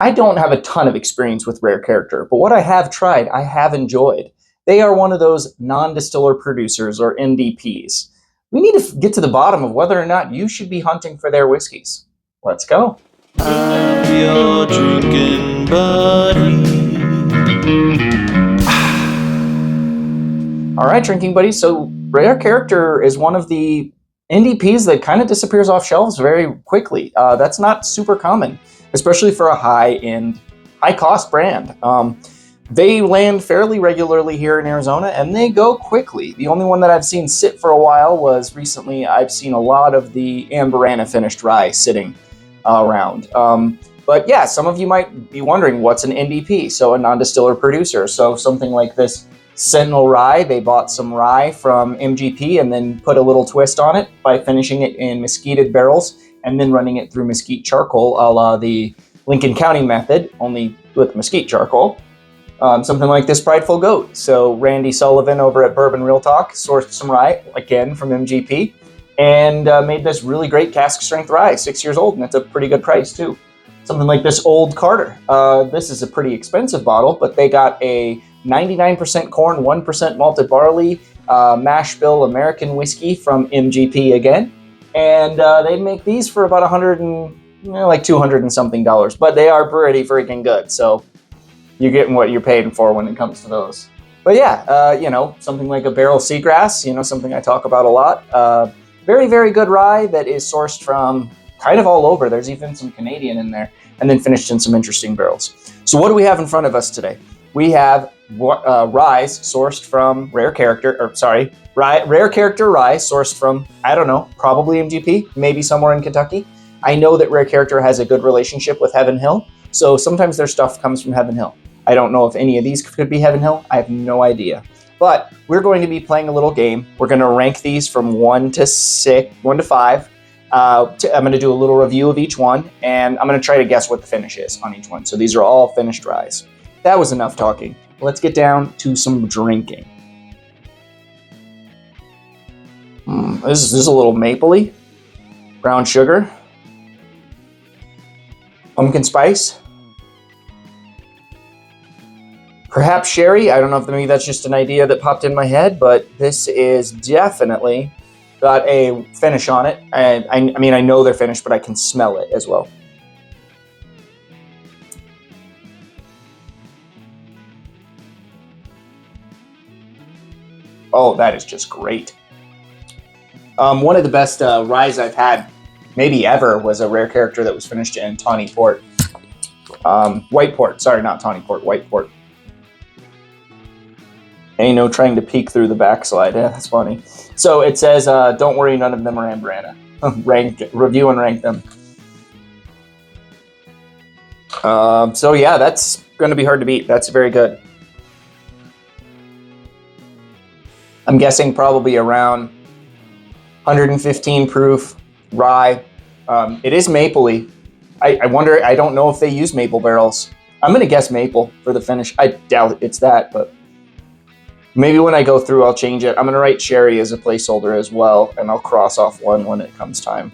I don't have a ton of experience with Rare Character, but what I have tried, I have enjoyed. They are one of those non-distiller producers, or NDPs. We need to get to the bottom of whether or not you should be hunting for their whiskeys. Let's go. I'm your drinking buddy. All right, drinking buddies. So Rare Character is one of the NDPs that kind of disappears off shelves very quickly. That's not super common, especially for a high-end, high-cost brand. They land fairly regularly here in Arizona, and they go quickly. The only one that I've seen sit for a while was recently. I've seen a lot of the Amberana finished rye sitting around. But yeah, some of you might be wondering, what's an NDP? So a non-distiller producer. So something like this Sentinel Rye, they bought some rye from MGP and then put a little twist on it by finishing it in mesquited barrels and then running it through mesquite charcoal, a la the Lincoln County method, only with mesquite charcoal. Something like this Prideful Goat. So Randy Sullivan over at Bourbon Real Talk sourced some rye, again from MGP, and made this really great cask strength rye, 6 years old, and it's a pretty good price too. Something like this Old Carter. This is a pretty expensive bottle, but they got a 99% corn, 1% malted barley, mash bill American whiskey from MGP again. And they make these for about like $200 and something, but they are pretty freaking good. So you're getting what you're paying for when it comes to those. But yeah, something like a Barrel Seagrass, something I talk about a lot. Very, very good rye that is sourced from kind of all over. There's even some Canadian in there, and then finished in some interesting barrels. So what do we have in front of us today? We have rye sourced from Rare Character rye sourced from, I don't know, probably MGP, maybe somewhere in Kentucky. I know that Rare Character has a good relationship with Heaven Hill, so sometimes their stuff comes from Heaven Hill. I don't know if any of these could be Heaven Hill. I have no idea. But we're going to be playing a little game. We're going to rank these from 1 to 5. I'm going to do a little review of each one, and I'm going to try to guess what the finish is on each one. So these are all finished ryes. That was enough talking. Let's get down to some drinking. This is a little mapley. Brown sugar. Pumpkin spice. Perhaps sherry. I don't know if maybe that's just an idea that popped in my head, but this is definitely got a finish on it. And I know they're finished, but I can smell it as well. Oh, that is just great. One of the best ryes I've had, maybe ever, was a Rare Character that was finished in tawny port. White port. Sorry, not tawny port, white port. Trying to peek through the backslide. Yeah, that's funny. So it says, don't worry, none of them are Amberana. Review and rank them. So yeah, that's going to be hard to beat. That's very good. I'm guessing probably around 115 proof rye. It is mapley. I wonder, I don't know if they use maple barrels. I'm going to guess maple for the finish. I doubt it's that, but maybe when I go through, I'll change it. I'm going to write sherry as a placeholder as well, and I'll cross off one when it comes time.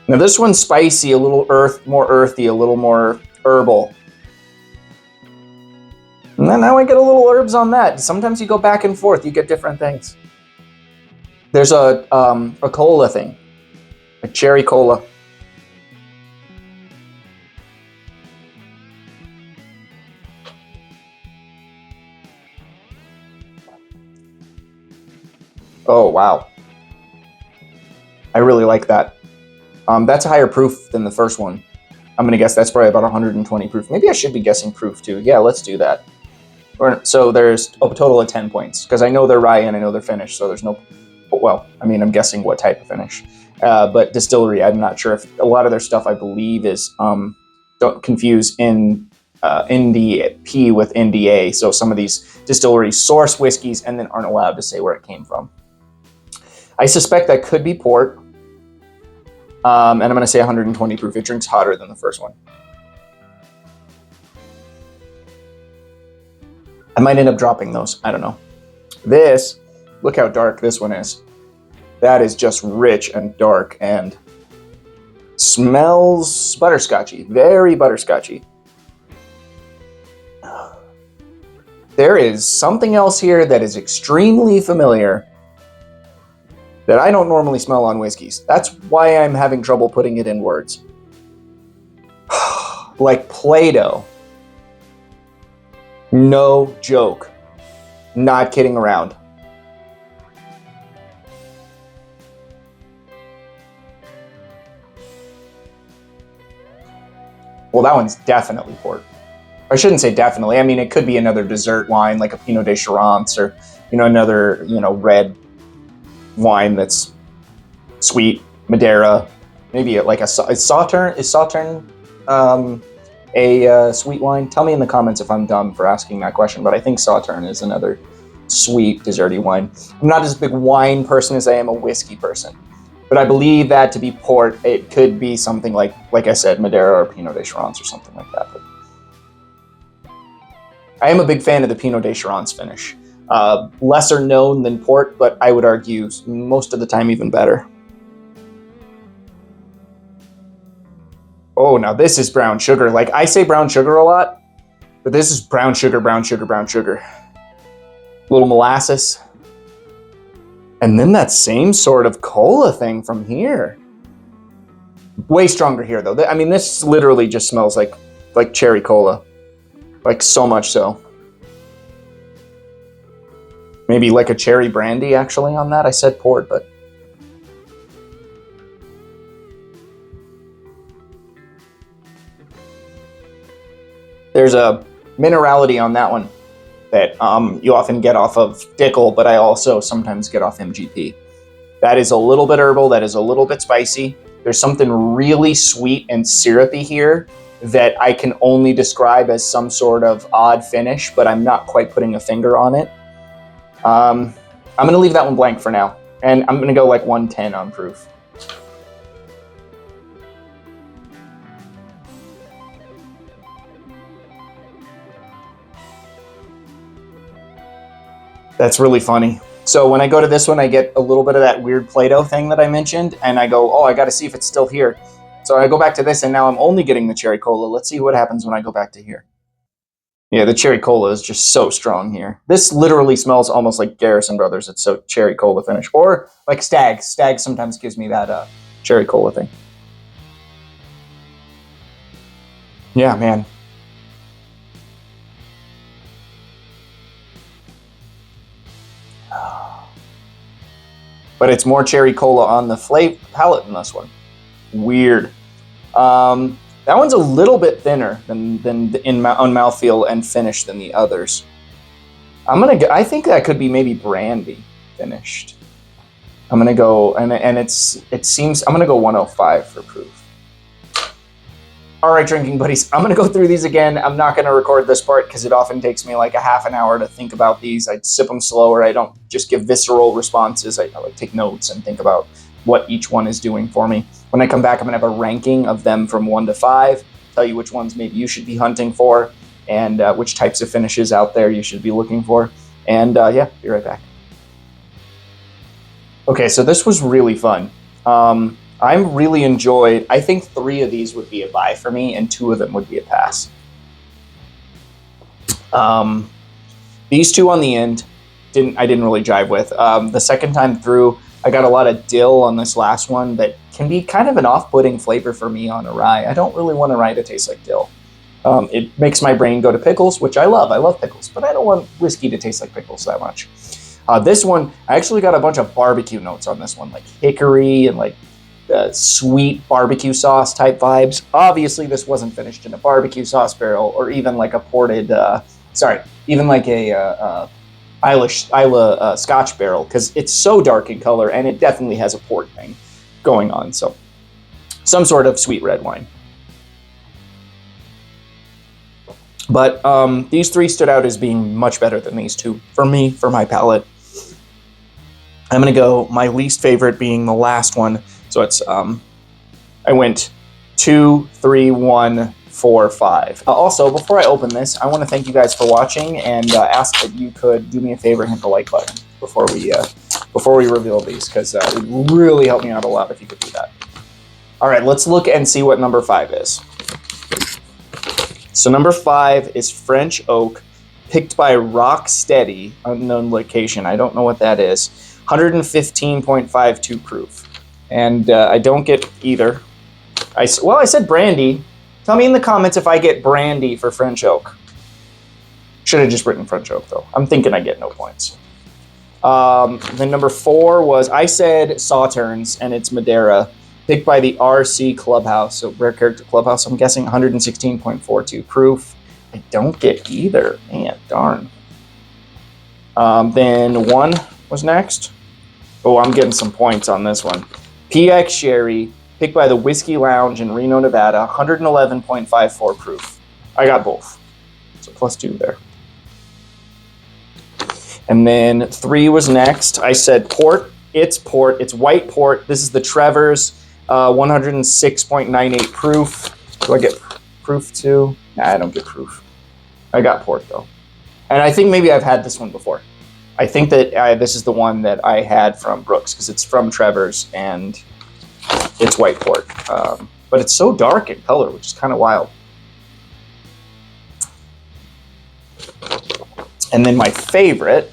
Now this one's spicy, a little more earthy, a little more herbal. And then now I get a little herbs on that. Sometimes you go back and forth, you get different things. There's a cola thing, a cherry cola. Oh, wow. I really like that. That's a higher proof than the first one. I'm going to guess that's probably about 120 proof. Maybe I should be guessing proof too. Yeah, let's do that. So there's a total of 10 points, because I know they're rye and I know they're finished, so there's no... Well, I'm guessing what type of finish. But distillery, I'm not sure if... A lot of their stuff, I believe, is... don't confuse NDP with NDA. So some of these distilleries source whiskeys and then aren't allowed to say where it came from. I suspect that could be port. And I'm going to say 120 proof. It drinks hotter than the first one. I might end up dropping those. I don't know. This, look how dark this one is. That is just rich and dark and smells butterscotchy, very butterscotchy. There is something else here that is extremely familiar that I don't normally smell on whiskeys. That's why I'm having trouble putting it in words. Like Play-Doh. No joke. Not kidding around. Well, that one's definitely port. I shouldn't say definitely. I mean, it could be another dessert wine like a Pinot de Charance or, another, red wine that's sweet, Madeira. Maybe like a Sauterne. Is Sauterne a sweet wine? Tell me in the comments if I'm dumb for asking that question, but I think Sauterne is another sweet, desserty wine. I'm not as big wine person as I am a whiskey person. But I believe that to be port, it could be something like I said, Madeira or Pinot de Charance or something like that. But I am a big fan of the Pinot de Charance finish. Lesser known than port, but I would argue most of the time even better. Oh, now this is brown sugar. Like, I say brown sugar a lot, but this is brown sugar, brown sugar, brown sugar. A little molasses. And then that same sort of cola thing from here. Way stronger here, though. I mean, this literally just smells like cherry cola. Like, so much so. Maybe like a cherry brandy, actually, on that. I said port, but... There's a minerality on that one that you often get off of Dickel, but I also sometimes get off MGP. That is a little bit herbal, that is a little bit spicy. There's something really sweet and syrupy here that I can only describe as some sort of odd finish, but I'm not quite putting a finger on it. I'm going to leave that one blank for now, and I'm going to go like 110 on proof. That's really funny. So when I go to this one, I get a little bit of that weird Play-Doh thing that I mentioned, and I go, oh, I got to see if it's still here. So I go back to this, and now I'm only getting the cherry cola. Let's see what happens when I go back to here. Yeah, the cherry cola is just so strong here. This literally smells almost like Garrison Brothers. It's so cherry cola finish. Or like Stag. Stag sometimes gives me that cherry cola thing. Yeah, man. But it's more cherry cola on the flavor palate in this one. Weird. That one's a little bit thinner than on mouthfeel and finish than the others. I think that could be maybe brandy finished. I'm gonna go I'm gonna go 105 for proof. All right, drinking buddies, I'm gonna go through these again. I'm not gonna record this part because it often takes me like a half an hour to think about these. I sip them slower. I don't just give visceral responses. I like take notes and think about what each one is doing for me. When I come back, I'm gonna have a ranking of them from 1 to 5, tell you which ones maybe you should be hunting for, and which types of finishes out there you should be looking for. And yeah, be right back. Okay, so this was really fun. I'm really enjoyed. I think 3 of these would be a buy for me, and 2 of them would be a pass. These 2 on the end, I didn't really jive with. The second time through, I got a lot of dill on this last one that can be kind of an off-putting flavor for me on a rye. I don't really want a rye to taste like dill. It makes my brain go to pickles, which I love. I love pickles, but I don't want whiskey to taste like pickles that much. This one, I actually got a bunch of barbecue notes on this one, like hickory and like sweet barbecue sauce type vibes. Obviously, this wasn't finished in a barbecue sauce barrel or even like a ported, even like a Isla Scotch barrel, because it's so dark in color and it definitely has a port thing going on. So some sort of sweet red wine. But these 3 stood out as being much better than these 2 for me, for my palate. I'm going to go my least favorite being the last one. So it's, I went 2, 3, 1, 4, 5. Also, before I open this, I want to thank you guys for watching and ask that you could do me a favor and hit the like button before before we reveal these, because it would really help me out a lot if you could do that. All right, let's look and see what number 5 is. So number 5 is French Oak, picked by Rocksteady, unknown location. I don't know what that is. 115.52 proof. And I don't get either. I said brandy. Tell me in the comments if I get brandy for French Oak. Should have just written French Oak, though. I'm thinking I get no points. Then number 4 was, I said Sauternes, and it's Madeira, picked by the RC Clubhouse, so Rare Character Clubhouse. I'm guessing 116.42 proof. I don't get either. Man, darn. Then 1 was next. Oh, I'm getting some points on this one. PX Sherry, picked by the Whiskey Lounge in Reno, Nevada, 111.54 proof. I got both. So +2 there. And then 3 was next. I said port. It's port. It's white port. This is the Trevor's, 106.98 proof. Do I get proof too? Nah, I don't get proof. I got port though. And I think maybe I've had this one before. I think that this is the one that I had from Brooks, because it's from Trevor's and it's white port. But it's so dark in color, which is kind of wild. And then my favorite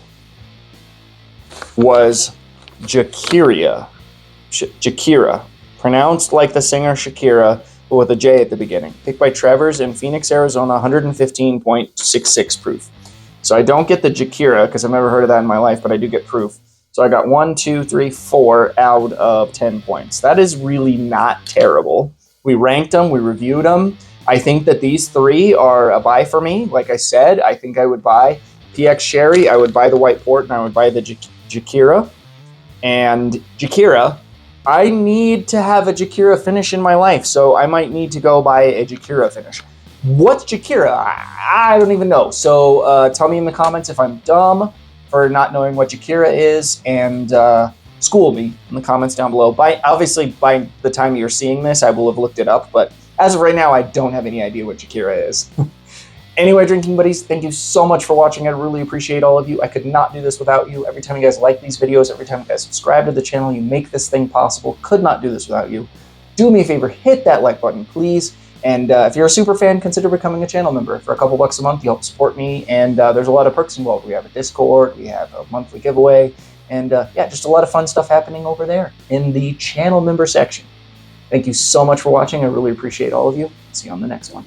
was Jakira, pronounced like the singer Shakira, but with a J at the beginning. Picked by Trevor's in Phoenix, Arizona, 115.66 proof. So I don't get the Jakira, because I've never heard of that in my life, but I do get proof. So I got 1, 2, 3, 4 out of 10 points. That is really not terrible. We ranked them, we reviewed them. I think that these 3 are a buy for me. Like I said, I think I would buy PX Sherry, I would buy the white port, and I would buy the Jakira. And Jakira, I need to have a Jakira finish in my life, so I might need to go buy a Jakira finish. What's Jakira? I don't even know. So tell me in the comments if I'm dumb for not knowing what Jakira is, and school me in the comments down below. Obviously, by the time you're seeing this, I will have looked it up, but as of right now, I don't have any idea what Jakira is. Anyway, drinking buddies, thank you so much for watching. I really appreciate all of you. I could not do this without you. Every time you guys like these videos, every time you guys subscribe to the channel, you make this thing possible. Could not do this without you. Do me a favor, hit that like button, please. And if you're a super fan, consider becoming a channel member. For a couple bucks a month, you help support me, and there's a lot of perks involved. We have a Discord, we have a monthly giveaway, and yeah, just a lot of fun stuff happening over there in the channel member section. Thank you so much for watching. I really appreciate all of you. See you on the next one.